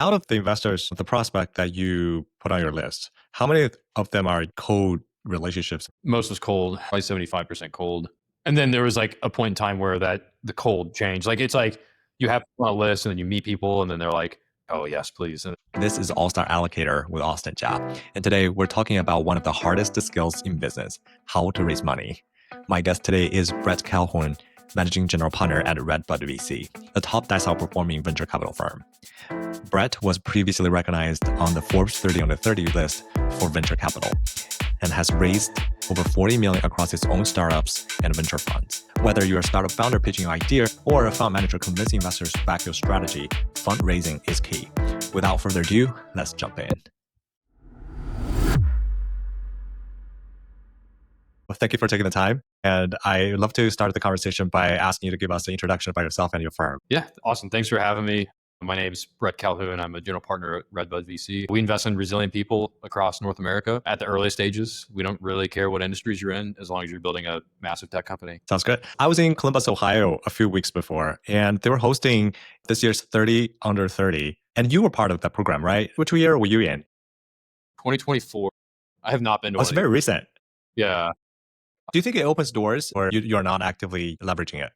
Out of the investors, the prospect that you put on your list, how many of them are cold relationships? Most was cold, probably 75% cold. And then there was like a point in time where the cold changed. Like it's like you have on a list and then you meet people and then they're like, oh yes, please. And This is Allstar Allocator with Austin Jia. And today we're talking about one of the hardest skills in business, how to raise money. My guest today is Brett Calhoun, Managing General Partner at Redbud VC, a top decile performing venture capital firm. Brett was previously recognized on the Forbes 30 under 30 list for venture capital and has raised over 40 million across his own startups and venture funds. Whether you're a startup founder pitching your idea or a fund manager convincing investors to back your strategy, fundraising is key. Without further ado, let's jump in. Well, thank you for taking the time. And I'd love to start the conversation by asking you to give us an introduction about yourself and your firm. Yeah, awesome. Thanks for having me. My name's Brett Calhoun. I'm a general partner at Redbud VC. We invest in resilient people across North America at the earliest stages. We don't really care what industries you're in as long as you're building a massive tech company. Sounds good. I was in Columbus, Ohio a few weeks before, and they were hosting this year's 30 under 30. And you were part of that program, right? Which year were you in? 2024. I have not been to Oh, it's very recent. Yeah. Do you think it opens doors or you're not actively leveraging it?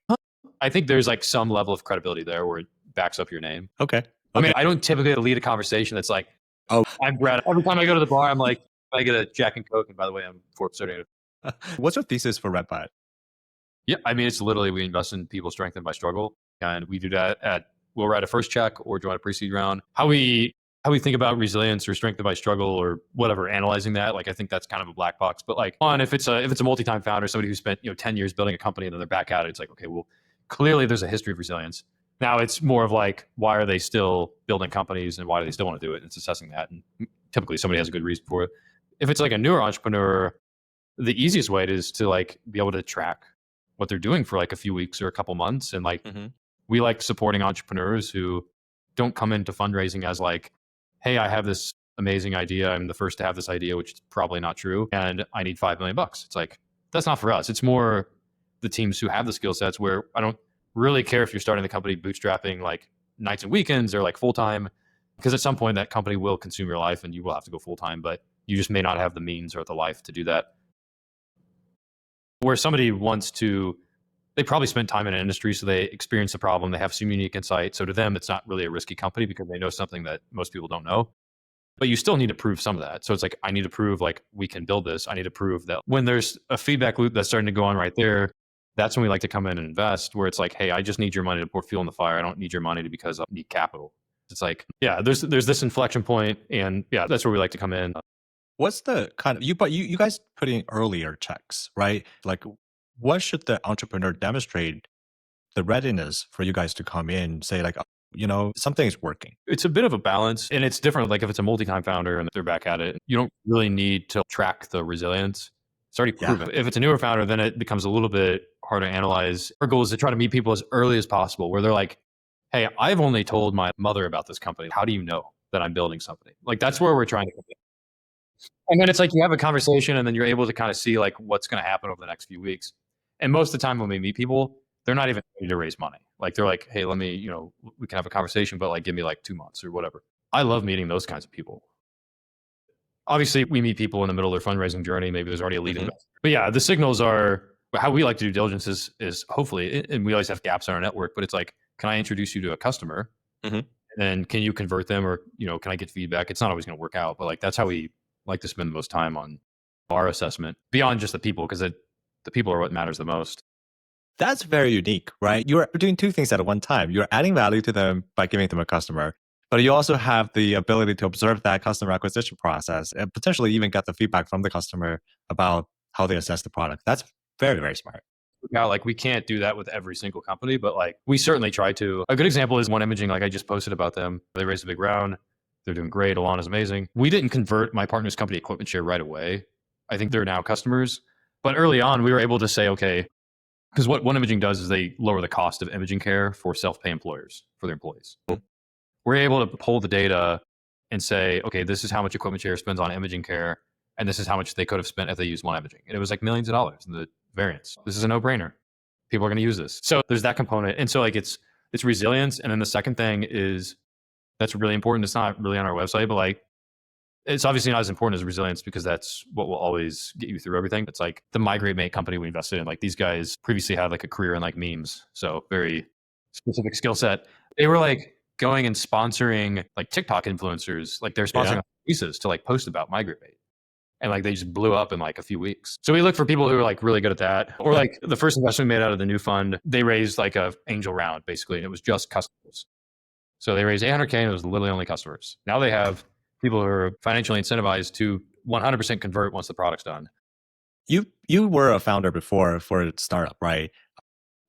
I think there's like some level of credibility there where it backs up your name. Okay. I mean, I don't typically lead a conversation that's like, oh, I'm Brett. Every time I go to the bar, I'm like, I get a Jack and Coke. And by the way, I'm Forbes 30. What's your thesis for Redbud? Yeah, I mean, it's literally we invest in people strengthened by struggle. And we do that we'll write a first check or join a pre-seed round. How we think about resilience or strengthened by struggle or whatever, analyzing that, like I think that's kind of a black box. But like if it's a multi-time founder, somebody who spent 10 years building a company and then they're back at it, it's like, okay, well, clearly there's a history of resilience. Now it's more of like, why are they still building companies and why do they still want to do it? And it's assessing that. And typically somebody has a good reason for it. If it's like a newer entrepreneur, the easiest way is to like be able to track what they're doing for like a few weeks or a couple months. And like, we like supporting entrepreneurs who don't come into fundraising as like, hey, I have this amazing idea. I'm the first to have this idea, which is probably not true. And I need $5 million. It's like, that's not for us. It's more the teams who have the skill sets where I don't really care if you're starting the company bootstrapping like nights and weekends or like full-time, because at some point that company will consume your life and you will have to go full-time, but you just may not have the means or the life to do that. Where somebody they probably spent time in an industry, so they experience a problem, they have some unique insight. So to them, it's not really a risky company because they know something that most people don't know. But you still need to prove some of that. So it's like, I need to prove like we can build this. I need to prove that when there's a feedback loop that's starting to go on right there, that's when we like to come in and invest, where it's like, hey, I just need your money to pour fuel in the fire. I don't need your money because I need capital. It's like, yeah, there's this inflection point, and yeah, that's where we like to come in. What's the kind of you guys put in earlier checks, right? Like, what should the entrepreneur demonstrate the readiness for you guys to come in, say like, something is working? It's a bit of a balance, and it's different. Like if it's a multi-time founder and they're back at it, you don't really need to track the resilience. It's already proven. If it's a newer founder, then it becomes a little bit harder to analyze. Our goal is to try to meet people as early as possible where they're like, hey, I've only told my mother about this company. How do you know that I'm building something? Like that's where we're trying to come in. And then it's like you have a conversation and then you're able to kind of see like what's going to happen over the next few weeks. And most of the time when we meet people, they're not even ready to raise money. Like they're like, hey, let me, we can have a conversation, but like give me like 2 months or whatever. I love meeting those kinds of people. Obviously, we meet people in the middle of their fundraising journey. Maybe there's already a lead investor. But yeah, the signals are how we like to do diligence is hopefully, and we always have gaps in our network, but it's like, can I introduce you to a customer? And can you convert them or, can I get feedback? It's not always going to work out, but like that's how we like to spend the most time on our assessment beyond just the people, because the people are what matters the most. That's very unique, right? You're doing two things at one time. You're adding value to them by giving them a customer, but you also have the ability to observe that customer acquisition process and potentially even get the feedback from the customer about how they assess the product. That's very, very smart. Yeah, like we can't do that with every single company, but like we certainly try to. A good example is One Imaging. Like I just posted about them. They raised a big round. They're doing great. Alana's amazing. We didn't convert my partner's company Equipment Share right away. I think they're now customers. But early on, we were able to say, okay, because what One Imaging does is they lower the cost of imaging care for self-pay employers, for their employees. We're able to pull the data and say, okay, this is how much Equipment Share spends on imaging care, and this is how much they could have spent if they used One Imaging. And it was like millions of dollars in the variance. This is a no-brainer. People are going to use this. So there's that component. And so like it's resilience. And then the second thing is That's really important. It's not really on our website, but like, it's obviously not as important as resilience because that's what will always get you through everything. It's like the Migrate Mate company we invested in. Like these guys previously had like a career in like memes. So very specific skill set. They were like going and sponsoring like TikTok influencers. Like they're sponsoring pieces to like post about Migrate Mate. And like they just blew up in like a few weeks. So we look for people who are like really good at that. Or like the first investment we made out of the new fund, they raised like a angel round basically, and it was just customers. So they raised 800K and it was literally only customers. Now they have people who are financially incentivized to 100% convert once the product's done. You were a founder before for a startup, right?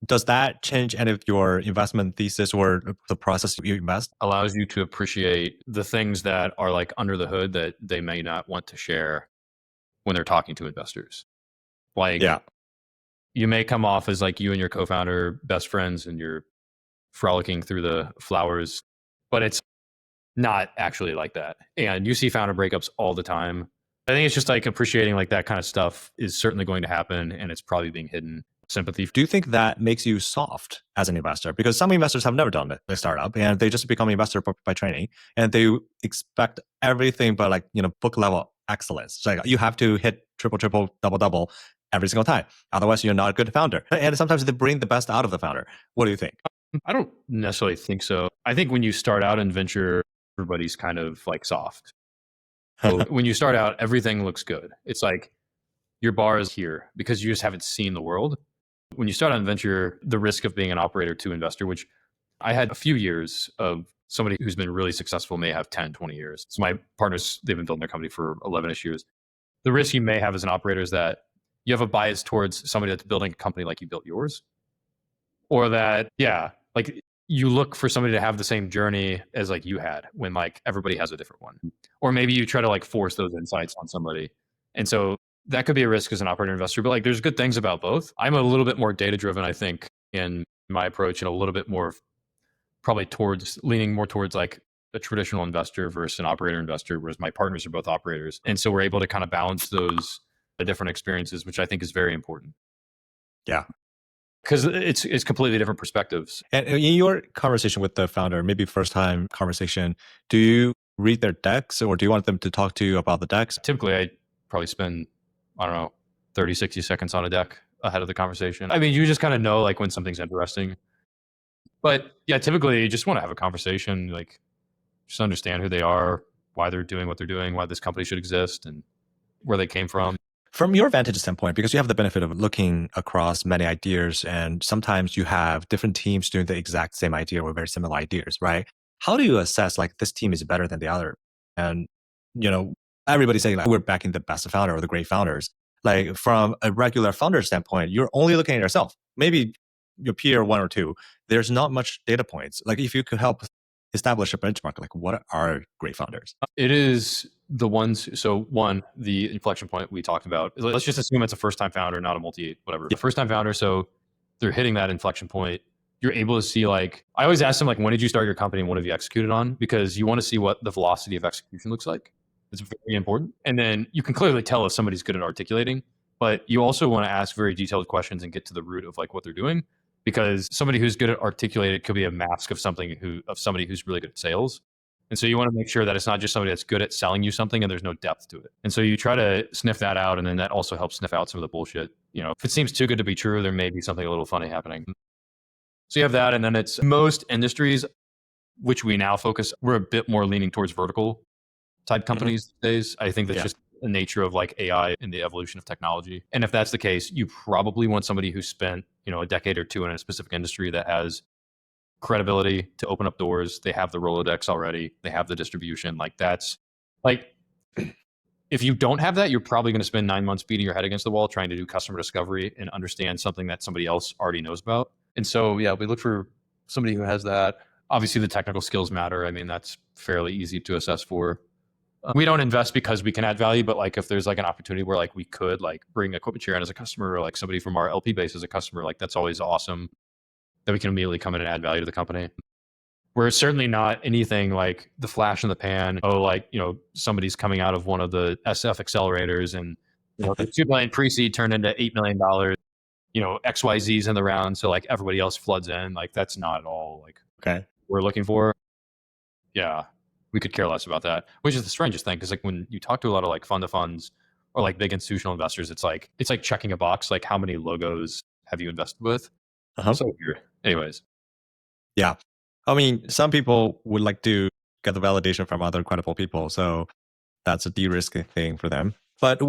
Does that change any of your investment thesis or the process you invest? Allows you to appreciate the things that are like under the hood that they may not want to share when they're talking to investors. Like you may come off as like you and your co-founder best friends and you're frolicking through the flowers, but it's not actually like that. And you see founder breakups all the time. I think it's just like appreciating like that kind of stuff is certainly going to happen and it's probably being hidden. Sympathy. Do you think that makes you soft as an investor? Because some investors have never done it. They start up and they just become an investor by training and they expect everything but like, book level excellence. So like you have to hit triple, double every single time. Otherwise, you're not a good founder. And sometimes they bring the best out of the founder. What do you think? I don't necessarily think so. I think when you start out in venture, everybody's kind of like soft. So when you start out, everything looks good. It's like your bar is here because you just haven't seen the world. When you start on venture, the risk of being an operator to investor, which I had a few years of somebody who's been really successful may have 10, 20 years. So my partners, they've been building their company for 11-ish years. The risk you may have as an operator is that you have a bias towards somebody that's building a company like you built yours. Or that, like you look for somebody to have the same journey as like you had when like everybody has a different one. Or maybe you try to like force those insights on somebody. And so that could be a risk as an operator investor, but like there's good things about both. I'm a little bit more data driven, I think, in my approach and a little bit more probably leaning more towards like a traditional investor versus an operator investor, whereas my partners are both operators. And so we're able to kind of balance those different experiences, which I think is very important. Yeah. Because it's completely different perspectives. And in your conversation with the founder, maybe first time conversation, do you read their decks or do you want them to talk to you about the decks? Typically, I probably spend, 30, 60 seconds on a deck ahead of the conversation. I mean, you just kind of know like when something's interesting. But yeah, typically you just want to have a conversation, like just understand who they are, why they're doing what they're doing, why this company should exist, and where they came from. From your vantage standpoint, because you have the benefit of looking across many ideas, and sometimes you have different teams doing the exact same idea or very similar ideas, right? How do you assess like this team is better than the other? And, everybody's saying like we're backing the best founder or the great founders. Like from a regular founder standpoint, you're only looking at yourself. Maybe your peer one or two. There's not much data points. Like if you could help establish a benchmark, like what are great founders? It is the ones. So one, the inflection point we talked about. Let's just assume it's a first-time founder, not a whatever. The first-time founder. So they're hitting that inflection point. You're able to see like, I always ask them like, when did you start your company and what have you executed on? Because you want to see what the velocity of execution looks like. It's very important. And then you can clearly tell if somebody's good at articulating, but you also want to ask very detailed questions and get to the root of like what they're doing. Because somebody who's good at articulating could be a mask of somebody who's really good at sales. And so you want to make sure that it's not just somebody that's good at selling you something and there's no depth to it. And so you try to sniff that out. And then that also helps sniff out some of the bullshit. If it seems too good to be true, there may be something a little funny happening. So you have that. And then it's most industries, which we now focus, we're a bit more leaning towards vertical type companies these days. I think that's just the nature of like AI and the evolution of technology. And if that's the case, you probably want somebody who spent, a decade or two in a specific industry that has credibility to open up doors. They have the Rolodex already. They have the distribution. Like that's like, if you don't have that, you're probably going to spend 9 months beating your head against the wall trying to do customer discovery and understand something that somebody else already knows about. And so, yeah, we look for somebody who has that. Obviously, the technical skills matter. I mean, that's fairly easy to assess for. We don't invest because we can add value, but like if there's like an opportunity where like we could like bring Equipment Share in as a customer or like somebody from our LP base as a customer, like that's always awesome that we can immediately come in and add value to the company. We're certainly not anything like the flash in the pan. Somebody's coming out of one of the SF accelerators and the $2 million pre-seed turned into $8 million. XYZ's in the round, so like everybody else floods in. Like that's not at all like we're looking for. Yeah, we could care less about that, which is the strangest thing because like when you talk to a lot of like fund of funds or like big institutional investors, it's like checking a box like how many logos have you invested with. Uh-huh. So weird. Anyways, Yeah. I mean, some people would like to get the validation from other credible people. So that's a de-risking thing for them. But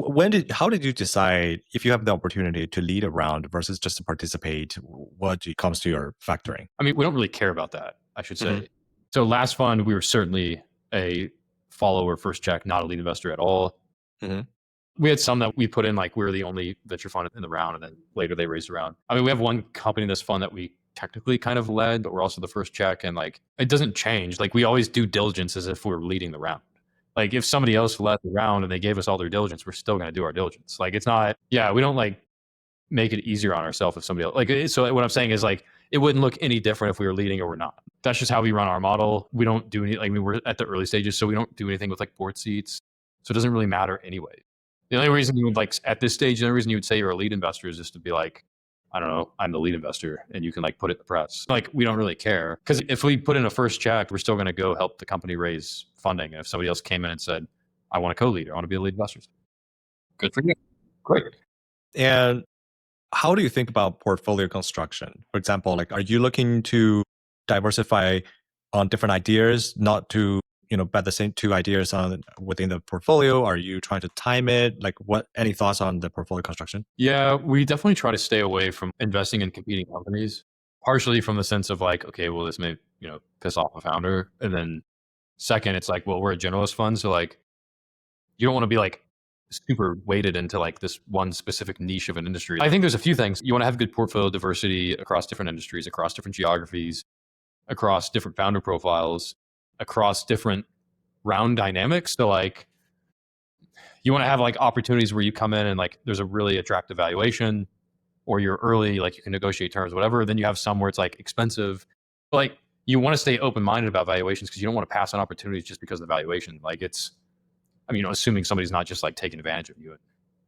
how did you decide if you have the opportunity to lead a round versus just to participate? What comes to your factoring? I mean, we don't really care about that, I should Hmm. say. So last fund, we were certainly a follower first check, not a lead investor at all. Hmm. We had some that we put in like we were the only venture fund in the round, and then later they raised a round. I mean, we have one company in this fund that we technically kind of led, but we're also the first check, and like it doesn't change. Like we always do diligence as if we're leading the round. Like if somebody else led the round and they gave us all their diligence, we're still going to do our diligence. Like it's not, yeah, we don't like make it easier on ourselves if somebody else so what I'm saying is like it wouldn't look any different if we were leading or we're not. That's just how we run our model. We don't do any like I mean, we're at the early stages, so we don't do anything with like board seats. So it doesn't really matter anyway. The only reason you would like at this stage, the only reason you would say you're a lead investor is just to be like, I don't know, I'm the lead investor and you can like put it in the press. Like we don't really care. Because if we put in a first check, we're still going to go help the company raise funding. And if somebody else came in and said, I want to co-lead, I want to be a lead investor. Good for you. Great. And how do you think about portfolio construction? For example, like, are you looking to diversify on different ideas, not to, bet the same two ideas on within the portfolio? Are you trying to time it? Like, any thoughts on the portfolio construction? Yeah, we definitely try to stay away from investing in competing companies, partially from the sense of like, okay, well, this may, piss off a founder. And then second, it's like, well, we're a generalist fund. So like, you don't want to be like super weighted into like this one specific niche of an industry. I think there's a few things. You want to have good portfolio diversity across different industries, across different geographies, across different founder profiles, across different round dynamics. So like, you want to have like opportunities where you come in and like there's a really attractive valuation or you're early, like you can negotiate terms, whatever. Then you have some where it's like expensive. But like you want to stay open-minded about valuations because you don't want to pass on opportunities just because of the valuation. Like it's, I mean, assuming somebody's not just like taking advantage of you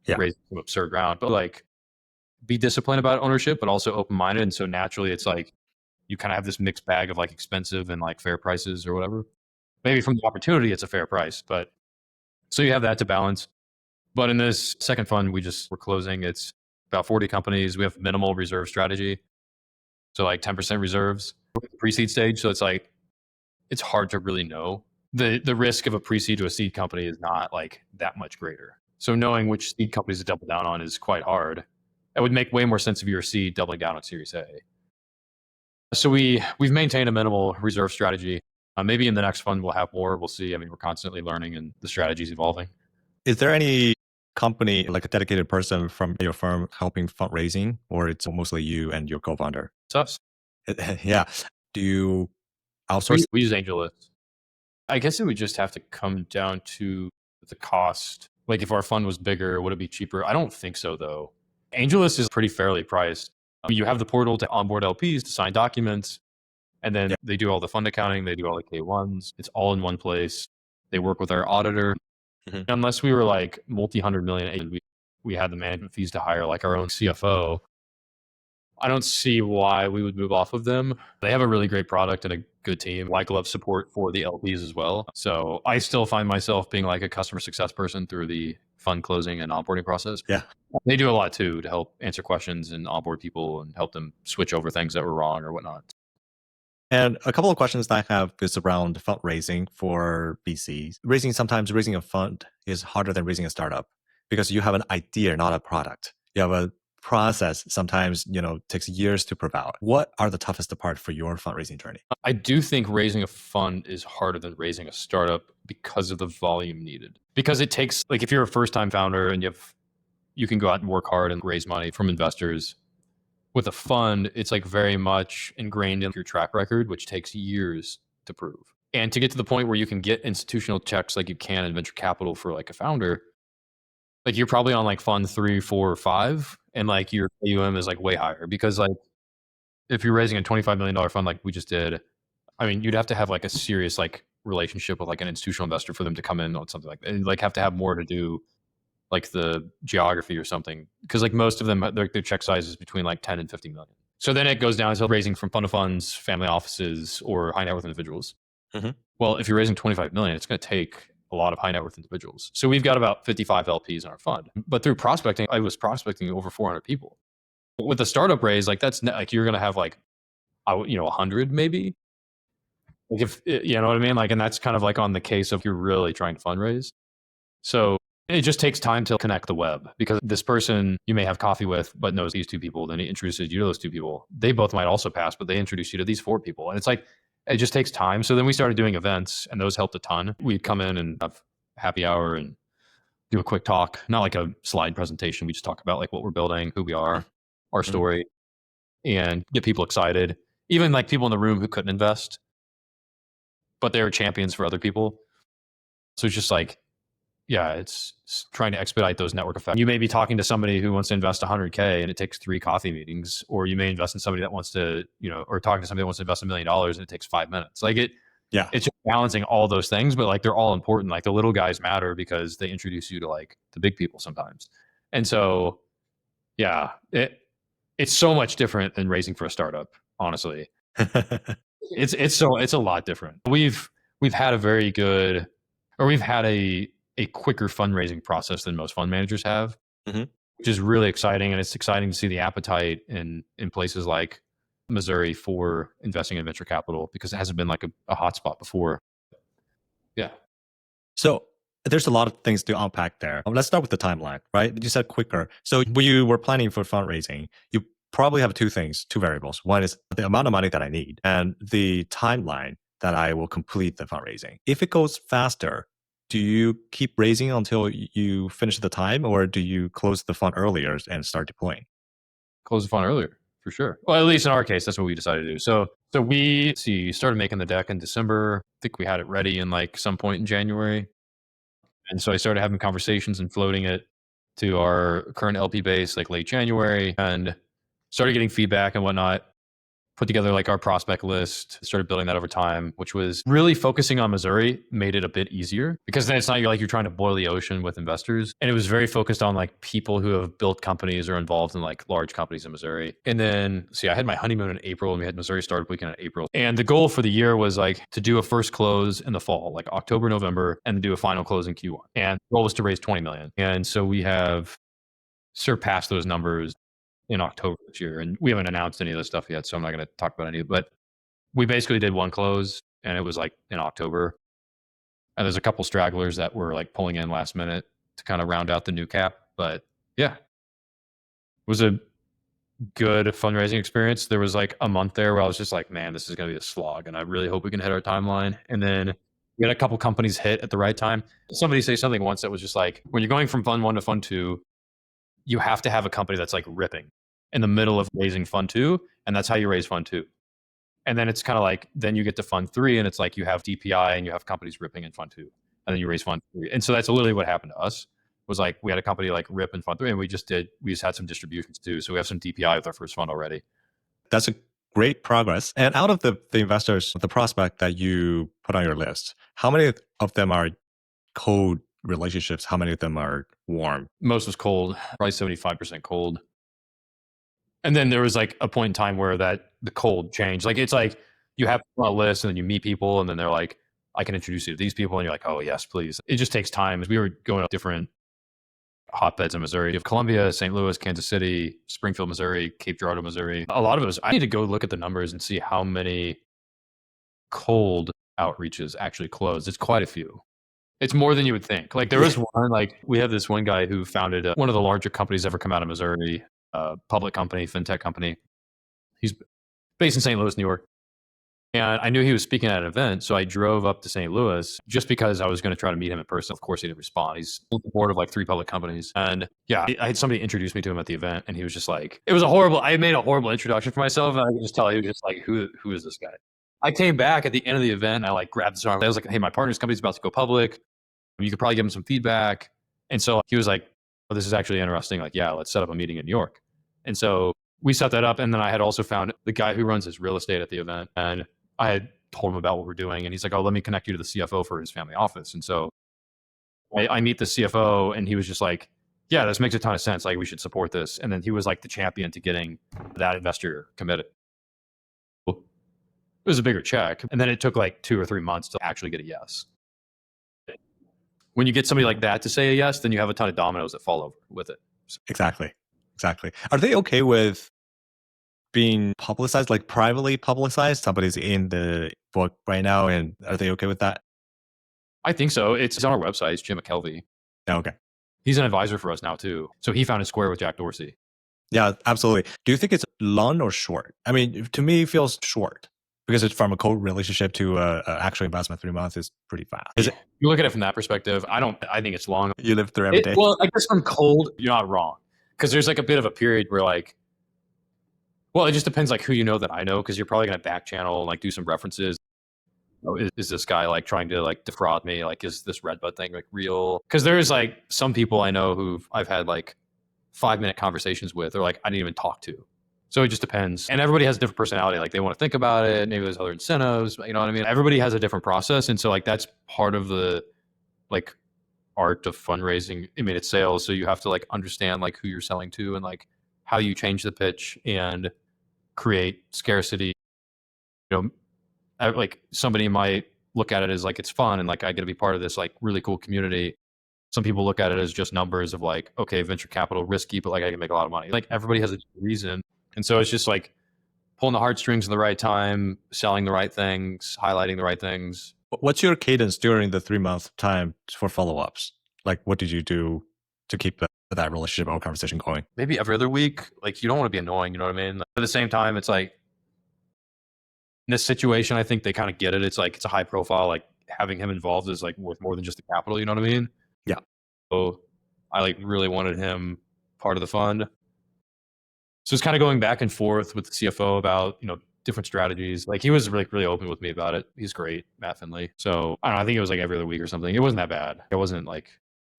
and raising some absurd round, but like be disciplined about ownership, but also open-minded. And so naturally it's like you kind of have this mixed bag of like expensive and like fair prices or whatever. Maybe from the opportunity, it's a fair price, but so you have that to balance. But in this second fund, we're closing. It's about 40 companies. We have minimal reserve strategy. So like 10% reserves pre-seed stage. So it's like, it's hard to really know. The risk of a pre-seed to a seed company is not like that much greater. So knowing which seed companies to double down on is quite hard. It would make way more sense if you're a seed doubling down on Series A. So we've maintained a minimal reserve strategy. Maybe in the next fund we'll have more. We'll see. I mean, we're constantly learning and the strategy is evolving. Is there any company, like a dedicated person from your firm helping fundraising, or it's mostly you and your co-founder? It's us. Yeah. Do you outsource? We use AngelList. I guess it would just have to come down to the cost. Like if our fund was bigger, would it be cheaper? I don't think so though. AngelList is pretty fairly priced. You have the portal to onboard LPs, to sign documents, and then they do all the fund accounting, they do all the K1s. It's all in one place. They work with our auditor. Mhm. Unless we were like multi-hundred million, we had the management fees to hire like our own CFO. I don't see why we would move off of them. They have a really great product and a good team. White glove support for the LPs as well. So I still find myself being like a customer success person through the fund closing and onboarding process. Yeah. They do a lot too to help answer questions and onboard people and help them switch over things that were wrong or whatnot. And a couple of questions that I have is around fundraising for VCs. Sometimes raising a fund is harder than raising a startup because you have an idea, not a product. You have a process sometimes, takes years to prove out. What are the toughest part for your fundraising journey? I do think raising a fund is harder than raising a startup because of the volume needed. Because it takes, like if you're a first time founder and you can go out and work hard and raise money from investors. With a fund, it's like very much ingrained in your track record, which takes years to prove. And to get to the point where you can get institutional checks like you can in venture capital for like a founder, like you're probably on like fund 3, 4, or 5, and like your AUM is like way higher because like if you're raising a $25 million fund like we just did, I mean, you'd have to have like a serious like relationship with like an institutional investor for them to come in on something like that. And like have to have more to do like the geography or something. Because like most of them, their check size is between like 10 and 50 million. So then it goes down to raising from fund of funds, family offices, or high net worth individuals. Mhm. Well, if you're raising 25 million, it's going to take a lot of high net worth individuals. So we've got about 55 LPs in our fund. But through prospecting, I was prospecting over 400 people. With a startup raise, like that's like you're going to have like 100 maybe. Like if you know what I mean, like, and that's kind of like on the case of you're really trying to fundraise. So it just takes time to connect the web because this person you may have coffee with, but knows these two people. Then he introduces you to those two people. They both might also pass, but they introduce you to these four people. And it's like, it just takes time. So then we started doing events and those helped a ton. We'd come in and have happy hour and do a quick talk, not like a slide presentation. We just talk about like what we're building, who we are, our Mhm. story, and get people excited. Even like people in the room who couldn't invest, but they were champions for other people. So it's just like, yeah, it's trying to expedite those network effects. You may be talking to somebody who wants to invest 100K and it takes 3 coffee meetings, or you may invest in somebody that wants to, or talking to somebody that wants to invest $1 million and it takes 5 minutes. Like Yeah. it's just balancing all those things, but like they're all important. Like the little guys matter because they introduce you to like the big people sometimes. And so, yeah, it's so much different than raising for a startup, honestly. It's a lot different. We've had a very good, or we've had a quicker fundraising process than most fund managers have, Mhm. which is really exciting. And it's exciting to see the appetite in places like Missouri for investing in venture capital because it hasn't been like a hotspot before. Yeah. So there's a lot of things to unpack there. Let's start with the timeline, right? You said quicker. So when you were planning for fundraising, you probably have two things, two variables. One is the amount of money that I need and the timeline that I will complete the fundraising. If it goes faster, do you keep raising until you finish the time, or do you close the fund earlier and start deploying? Close the fund earlier for sure. Well, at least in our case, that's what we decided to do. So we started making the deck in December. I think we had it ready in like some point in January. And so I started having conversations and floating it to our current LP base like late January and started getting feedback and whatnot. Put together like our prospect list, started building that over time, which was really focusing on Missouri made it a bit easier because then it's not like you're trying to boil the ocean with investors. And it was very focused on like people who have built companies or involved in like large companies in Missouri. And then, I had my honeymoon in April and we had Missouri Startup Weekend in April. And the goal for the year was like to do a first close in the fall, like October, November, and do a final close in Q1. And the goal was to raise 20 million. And so we have surpassed those numbers in October this year. And we haven't announced any of this stuff yet, so I'm not going to talk about any of it. But we basically did one close and it was like in October. And there's a couple stragglers that were like pulling in last minute to kind of round out the new cap. But yeah, it was a good fundraising experience. There was like a month there where I was just like, man, this is going to be a slog. And I really hope we can hit our timeline. And then we had a couple companies hit at the right time. Somebody say something once that was just like, when you're going from fund one to fund two, you have to have a company that's like ripping in the middle of raising fund two. And that's how you raise fund two. And then it's kind of like, then you get to fund three and it's like you have DPI and you have companies ripping in fund two. And then you raise fund three. And so that's literally what happened to us was like, we had a company like rip in fund three and we just had some distributions too. So we have some DPI with our first fund already. That's a great progress. And out of the investors, the prospect that you put on your list, how many of them are cold relationships? How many of them are warm? Most was cold, probably 75% cold. And then there was like a point in time where the cold changed. Like it's like you have a list and then you meet people and then they're like, I can introduce you to these people. And you're like, oh, yes, please. It just takes time. As we were going to different hotbeds in Missouri. You have Columbia, St. Louis, Kansas City, Springfield, Missouri, Cape Girardeau, Missouri. A lot of us, I need to go look at the numbers and see how many cold outreaches actually closed. It's quite a few. It's more than you would think. Like there was one, like we have this one guy who founded one of the larger companies ever come out of Missouri, public company, fintech company. He's based in St. Louis, New York. And I knew he was speaking at an event, so I drove up to St. Louis just because I was going to try to meet him in person. Of course, he didn't respond. He's on the board of like 3 public companies. And yeah, I had somebody introduce me to him at the event, and he was just like, it was I made a horrible introduction for myself, and I could just tell he was just like, who is this guy? I came back at the end of the event, and I like grabbed his arm. I was like, hey, my partner's company's about to go public. You could probably give him some feedback. And so he was like, oh, this is actually interesting. Like, yeah, let's set up a meeting in New York. And so we set that up. And then I had also found the guy who runs his real estate at the event. And I had told him about what we're doing. And he's like, oh, let me connect you to the CFO for his family office. And so I meet the CFO and he was just like, yeah, this makes a ton of sense. Like we should support this. And then he was like the champion to getting that investor committed. It was a bigger check. And then it took like 2 or 3 months to actually get a yes. When you get somebody like that to say a yes, then you have a ton of dominoes that fall over with it. Exactly. Are they okay with being publicized, like privately publicized? Somebody's in the book right now, and are they okay with that? I think so. It's on our website. It's Jim McKelvey. Okay. He's an advisor for us now too. So he founded Square with Jack Dorsey. Yeah, absolutely. Do you think it's long or short? I mean, to me, it feels short because it's from a cold relationship to actual investment. 3 months is pretty fast. Is it? You look at it from that perspective. I think it's long. You live through every day. Well, I guess from cold, you're not wrong. Because there's like a bit of a period where like, well, it just depends like who you know that I know, because you're probably going to back channel and like do some references. Oh, is this guy like trying to like defraud me? Like, is this Redbud thing like real? Because there's like some people I know who I've had like 5-minute conversations with, or like I didn't even talk to. So it just depends. And everybody has a different personality. Like they want to think about it. Maybe there's other incentives. You know what I mean? Everybody has a different process. And so like that's part of the like art of fundraising. I mean, it's sales. So you have to like understand like who you're selling to and like how you change the pitch and create scarcity. You know, like somebody might look at it as like it's fun and like I get to be part of this like really cool community. Some people look at it as just numbers of like, okay, venture capital risky, but like I can make a lot of money. Like everybody has a reason. And so it's just like pulling the heartstrings in the right time, selling the right things, highlighting the right things. What's your cadence during the 3-month time for follow-ups? Like, what did you do to keep that relationship or conversation going? Maybe every other week. Like, you don't want to be annoying, you know what I mean? Like, at the same time, it's like, in this situation, I think they kind of get it. It's like, it's a high profile, like having him involved is like worth more than just the capital, you know what I mean? Yeah. So I like really wanted him part of the fund. So it's kind of going back and forth with the CFO about, you know, different strategies. Like he was really open with me about it. He's great, Matt Finley. So I don't know, I think it was like every other week or something. It wasn't that bad. It wasn't like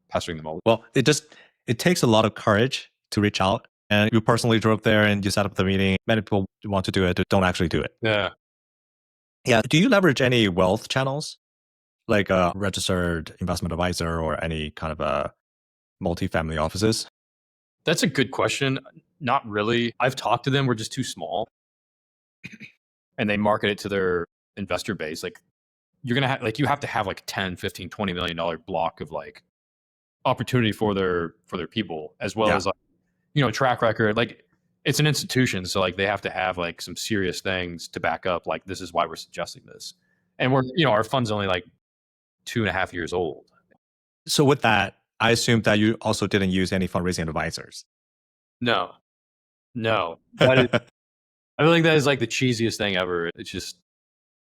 pestering them all. Well, it takes a lot of courage to reach out. And you personally drove there and you set up the meeting. Many people want to do it, don't actually do it. Yeah. Yeah. Do you leverage any wealth channels, like a registered investment advisor or any kind of a multifamily offices? That's a good question. Not really. I've talked to them. We're just too small. And they market it to their investor base. Like you're going to have, like, you have to have like 10, 15, $20 million block of like opportunity for their people, as well as like, you know, track record. Like it's an institution. So like they have to have like some serious things to back up. Like this is why we're suggesting this. And we're, you know, our fund's only like 2.5 years old. So with that, I assume that you also didn't use any fundraising advisors. No. That is, I feel like that is like the cheesiest thing ever. It's just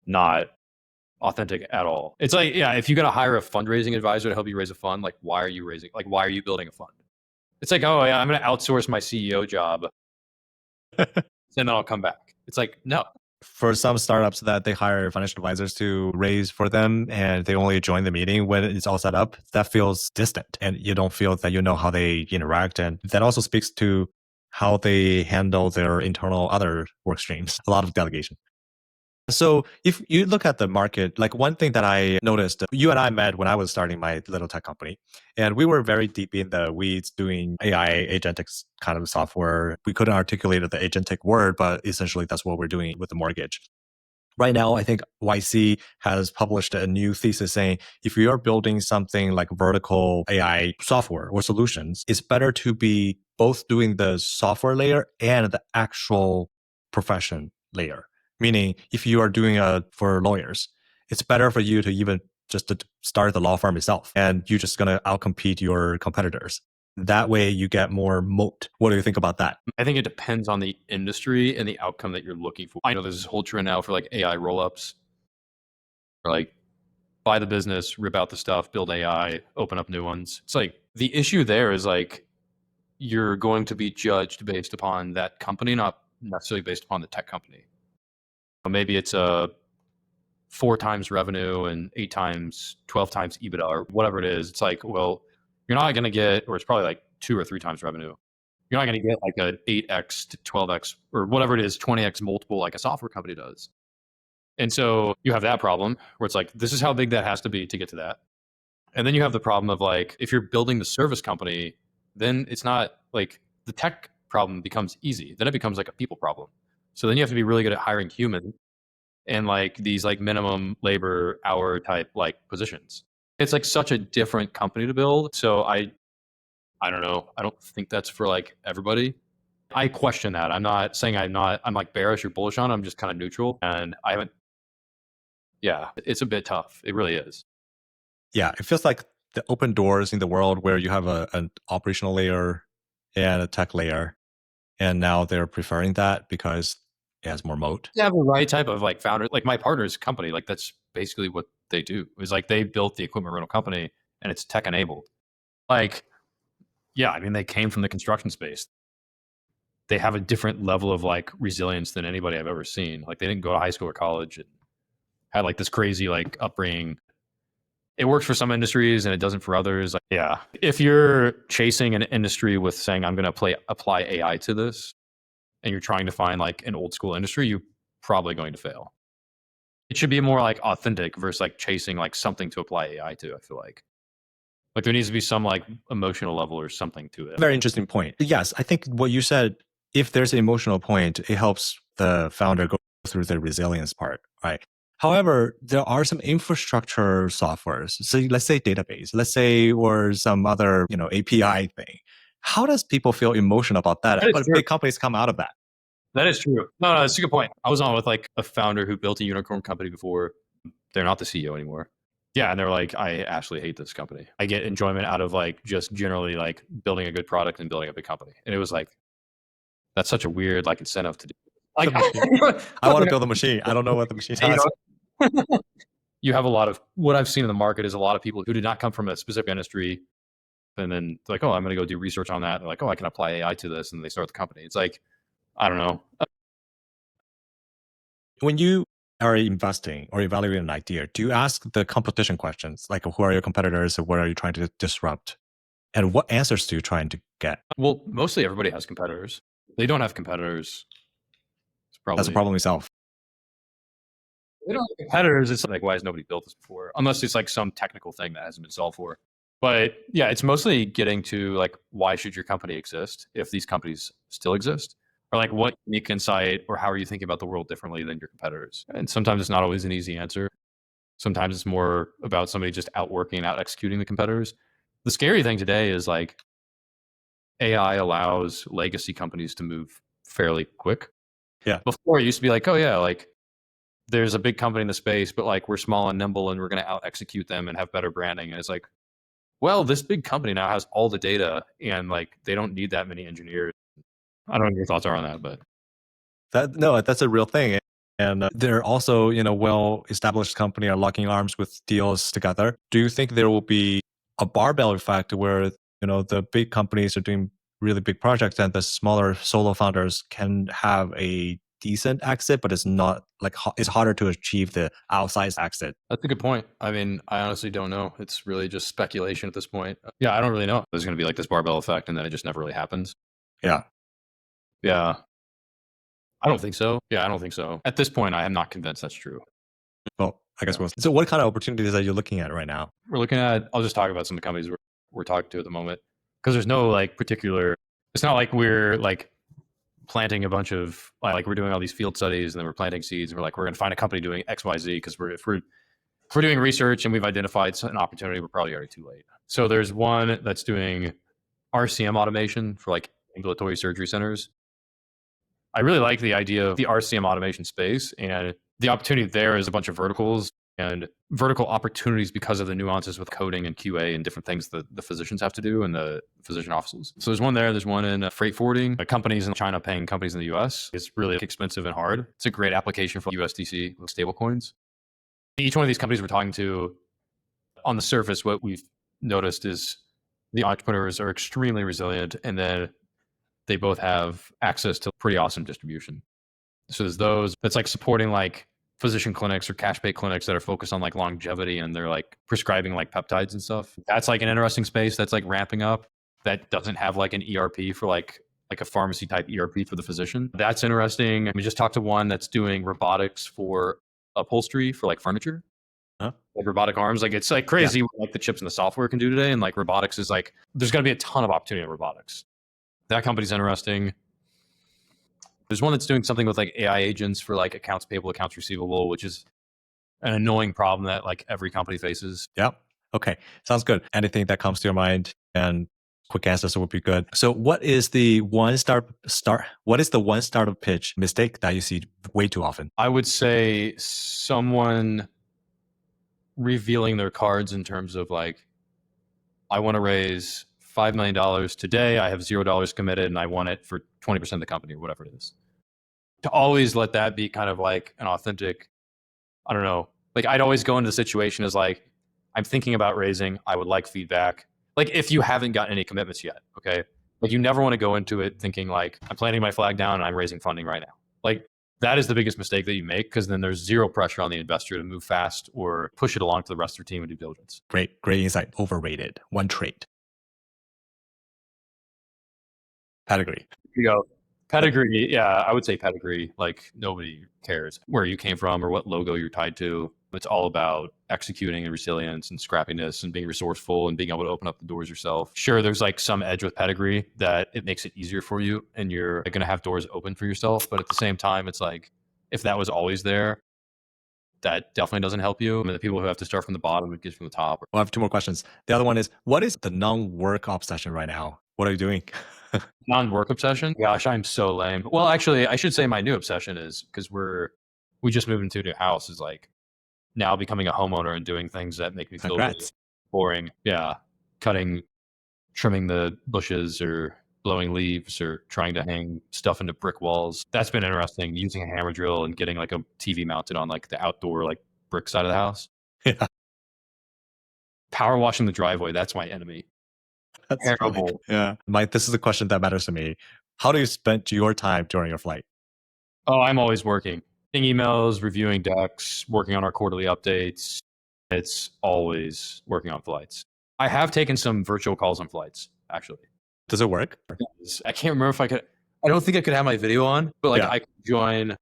not authentic at all. It's like, yeah, if you got to hire a fundraising advisor to help you raise a fund, like why are you building a fund? It's like, oh yeah, I'm going to outsource my CEO job and then I'll come back. It's like, no. For some startups that they hire financial advisors to raise for them and they only join the meeting when it's all set up, that feels distant and you don't feel that you know how they interact. And that also speaks to how they handle their internal other work streams, a lot of delegation. So if you look at the market, like one thing that I noticed, you and I met when I was starting my little tech company, and we were very deep in the weeds doing AI agentic kind of software. We couldn't articulate the agentic word, but essentially that's what we're doing with the mortgage. Right now, I think YC has published a new thesis saying if you are building something like vertical AI software or solutions, it's better to be both doing the software layer and the actual profession layer. Meaning, if you are doing for lawyers, it's better for you to even just to start the law firm itself, and you're just going to outcompete your competitors. That way, you get more moat. What do you think about that? I think it depends on the industry and the outcome that you're looking for. I know there's this whole trend now for like AI roll-ups, or like buy the business, rip out the stuff, build AI, open up new ones. It's like the issue there is like you're going to be judged based upon that company, not necessarily based upon the tech company. Maybe it's a 4 times revenue and 8 times, 12 times EBITDA or whatever it is. It's like, well, you're not going to get, or it's probably like 2 or 3 times revenue. You're not going to get like a 8x to 12x or whatever it is, 20x multiple like a software company does. And so you have that problem where it's like, this is how big that has to be to get to that. And then you have the problem of like, if you're building the service company, then it's not like the tech problem becomes easy. Then it becomes like a people problem. So then you have to be really good at hiring humans and like these like minimum labor hour type like positions. It's like such a different company to build. So I don't know. I don't think that's for like everybody. I question that. I'm not saying I'm like bearish or bullish on it. I'm just kind of neutral. And I haven't, yeah, it's a bit tough. It really is. Yeah, it feels like the open doors in the world where you have an operational layer and a tech layer. And now they're preferring that because it has more moat. You have the right type of like founder, like my partner's company, like that's basically what they do. It was like they built the equipment rental company and it's tech enabled. Like, yeah, I mean, they came from the construction space. They have a different level of like resilience than anybody I've ever seen. Like they didn't go to high school or college and had like this crazy like upbringing. It works for some industries and it doesn't for others. Like, yeah. If you're chasing an industry with saying, I'm going to apply AI to this, and you're trying to find like an old school industry, you're probably going to fail. It should be more like authentic versus like chasing like something to apply AI to, I feel like. Like there needs to be some like emotional level or something to it. Very interesting point. Yes, I think what you said, if there's an emotional point, it helps the founder go through the resilience part, right? However, there are some infrastructure softwares. So let's say database, let's say, or some other, API thing. How does people feel emotional about that? That is But true. big companies come out of that. That is true. No, that's a good point. I was on with like a founder who built a unicorn company before. They're not the CEO anymore. Yeah, and they're like, I actually hate this company. I get enjoyment out of like just generally like building a good product and building a big company. And it was like, that's such a weird like incentive to do. Like, I want to build a machine. I don't know what the machine you does. know, you have a lot of what I've seen in the market is a lot of people who did not come from a specific industry, and then they're like, oh, I'm going to go do research on that. They're like, oh, I can apply AI to this, and they start the company. It's like, I don't know. When you are investing or evaluating an idea, do you ask the competition questions? Like, who are your competitors? Or what are you trying to disrupt? And what answers do you trying to get? Well, mostly everybody has competitors. They don't have competitors. It's probably That's a problem itself. They don't have competitors. It's like, why has nobody built this before? Unless it's like some technical thing that hasn't been solved for. But yeah, it's mostly getting to like, why should your company exist if these companies still exist? Or like, what unique insight or how are you thinking about the world differently than your competitors? And sometimes it's not always an easy answer. Sometimes it's more about somebody just outworking, out executing the competitors. The scary thing today is like AI allows legacy companies to move fairly quick. Yeah. Before it used to be like, oh yeah, like there's a big company in the space, but like we're small and nimble and we're going to out execute them and have better branding. And it's like, well, this big company now has all the data and like they don't need that many engineers. I don't know what your thoughts are on that, but that's a real thing. And they're also, well-established company are locking arms with deals together. Do you think there will be a barbell effect where, the big companies are doing really big projects and the smaller solo founders can have a decent exit, but it's not like it's harder to achieve the outsized exit? that's a good point. I mean, I honestly don't know. It's really just speculation at this point. Yeah, I don't really know. There's going to be like this barbell effect and then it just never really happens. Yeah. Yeah. I don't think so. Yeah, I don't think so. At this point, I am not convinced that's true. Well, I guess so what kind of opportunities are you looking at right now? We're looking at, I'll just talk about some of the companies we're talking to at the moment because there's no like particular, it's not like we're like planting a bunch of, like we're doing all these field studies and then we're planting seeds and we're like, we're going to find a company doing X, Y, Z because if we're doing research and we've identified an opportunity, we're probably already too late. So there's one that's doing RCM automation for like ambulatory surgery centers. I really like the idea of the RCM automation space, and the opportunity there is a bunch of verticals and vertical opportunities because of the nuances with coding and QA and different things that the physicians have to do in the physician offices. So there's one there. There's one in freight forwarding. Companies in China paying companies in the US. It's really expensive and hard. It's a great application for USDC with stablecoins. Each one of these companies we're talking to, on the surface, what we've noticed is the entrepreneurs are extremely resilient, and then they both have access to pretty awesome distribution. So there's those that's like supporting like physician clinics or cash pay clinics that are focused on like longevity and they're like prescribing like peptides and stuff. That's like an interesting space that's like ramping up that doesn't have like an ERP for like a pharmacy type ERP for the physician. That's interesting. We just talked to one that's doing robotics for upholstery for like furniture. Huh? Like robotic arms. Like it's like crazy what like the chips and the software can do today. And like robotics is like, there's going to be a ton of opportunity in robotics. That company's interesting. There's one that's doing something with like AI agents for like accounts payable, accounts receivable, which is an annoying problem that like every company faces. Yep. Okay. Sounds good. Anything that comes to your mind and quick answers would be good. So what is the what is the one startup pitch mistake that you see way too often? I would say someone revealing their cards in terms of like, I want to raise $5 million today. I have $0 committed and I want it for 20% of the company or whatever it is. To always let that be kind of like an authentic, I don't know, like I'd always go into the situation as like, I'm thinking about raising, I would like feedback. Like if you haven't gotten any commitments yet, okay? Like you never want to go into it thinking like, I'm planting my flag down and I'm raising funding right now. Like that is the biggest mistake that you make because then there's zero pressure on the investor to move fast or push it along to the rest of their team and due diligence. Great insight. Overrated. One trait. Pedigree. You go. Pedigree, yeah, I would say pedigree. Like nobody cares where you came from or what logo you're tied to. It's all about executing and resilience and scrappiness and being resourceful and being able to open up the doors yourself. Sure, there's like some edge with pedigree that it makes it easier for you and you're going to have doors open for yourself. But at the same time, it's like if that was always there, that definitely doesn't help you. I mean, the people who have to start from the bottom would get from the top. Well, I have two more questions. The other one is, what is the non-work obsession right now? What are you doing? Non-work obsession? Gosh, I'm so lame. Well, actually, I should say my new obsession is because we just moved into a new house is like now becoming a homeowner and doing things that make me feel really boring. Yeah. Trimming the bushes or blowing leaves or trying to hang stuff into brick walls. That's been interesting. Using a hammer drill and getting like a TV mounted on like the outdoor like brick side of the house. Yeah. Power washing the driveway. That's my enemy. That's terrible. Funny. Yeah. This is a question that matters to me. How do you spend your time during your flight? Oh, I'm always working. Emails, reviewing decks, working on our quarterly updates. It's always working on flights. I have taken some virtual calls on flights, actually. Does it work? I can't remember if I could. I don't think I could have my video on, but like I could join.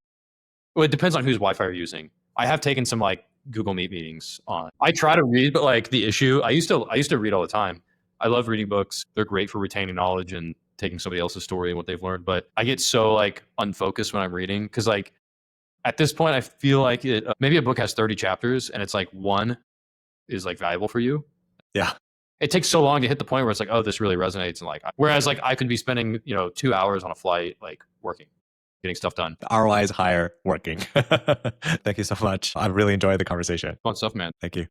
Well, it depends on whose Wi-Fi you're using. I have taken some like Google Meet meetings on. I try to read, but like the issue, I used to read all the time. I love reading books. They're great for retaining knowledge and taking somebody else's story and what they've learned. But I get so like unfocused when I'm reading because like at this point I feel like maybe a book has 30 chapters and it's like one is like valuable for you. Yeah. It takes so long to hit the point where it's like, oh, this really resonates. And like, whereas like I could be spending, 2 hours on a flight, like working, getting stuff done. The ROI is higher working. Thank you so much. I really enjoyed the conversation. Fun stuff, man. Thank you.